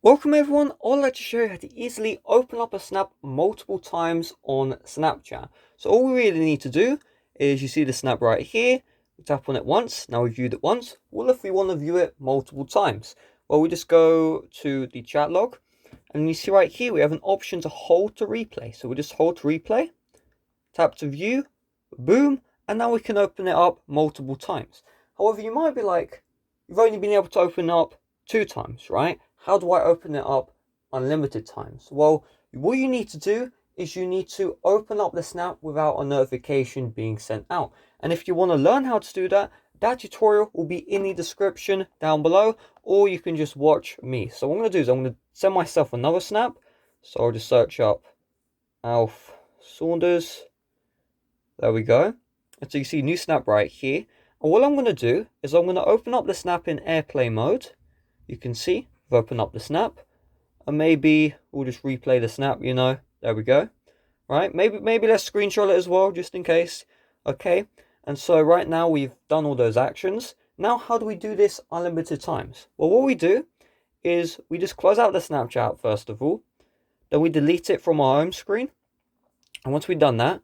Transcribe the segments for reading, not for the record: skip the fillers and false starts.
Welcome everyone, I'd like to show you how to easily open up a snap multiple times on Snapchat. So all we really need to do is, you see the snap right here, we tap on it once, now we've viewed it once. Well, if we want to view it multiple times, well, we just go to the chat log, and you see right here we have an option to hold to replay. So we just hold to replay, tap to view, boom, and now we can open it up multiple times. However, you might be like, you've only been able to open up 2 times, right? How do I open it up unlimited times? Well, what you need to do is you need to open up the snap without a notification being sent out. And if you want to learn how to do that, that tutorial will be in the description down below, or you can just watch me. So what I'm going to do is I'm going to send myself another snap. So I'll just search up Alf Saunders. There we go. And so you see new snap right here. And what I'm going to do is I'm going to open up the snap in airplay mode. You can see I've opened up the snap, and maybe we'll just replay the snap, there we go. Right, maybe let's screenshot it as well, just in case. Okay, and so right now we've done all those actions. Now how do we do this unlimited times? Well, what we do is we just close out the Snapchat first of all, then we delete it from our home screen, and once we've done that,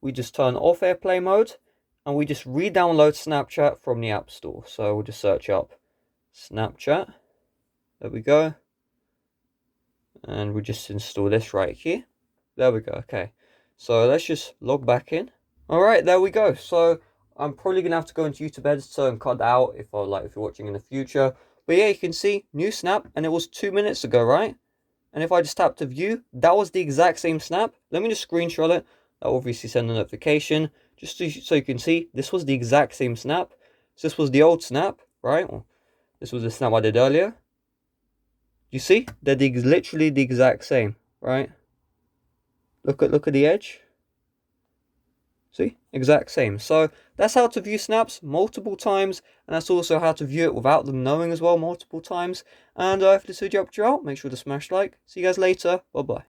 we just turn off airplay mode, and we just re-download Snapchat from the App Store. So we'll just search up Snapchat. There we go. And we just install this right here. There we go. Okay. So let's just log back in. Alright, there we go. So I'm probably gonna have to go into YouTube editor and cut that out if you're watching in the future. But yeah, you can see new snap, and it was 2 minutes ago, right? And if I just tap to view, that was the exact same snap. Let me just screenshot it. That will obviously send a notification. Just so you can see, this was the exact same snap. So this was the old snap, right? Well, this was the snap I did earlier. You see, they're literally the exact same, right? Look at the edge. See, exact same. So that's how to view snaps multiple times, and that's also how to view it without them knowing as well multiple times. And if this video helped you out, make sure to smash like. See you guys later. Bye bye.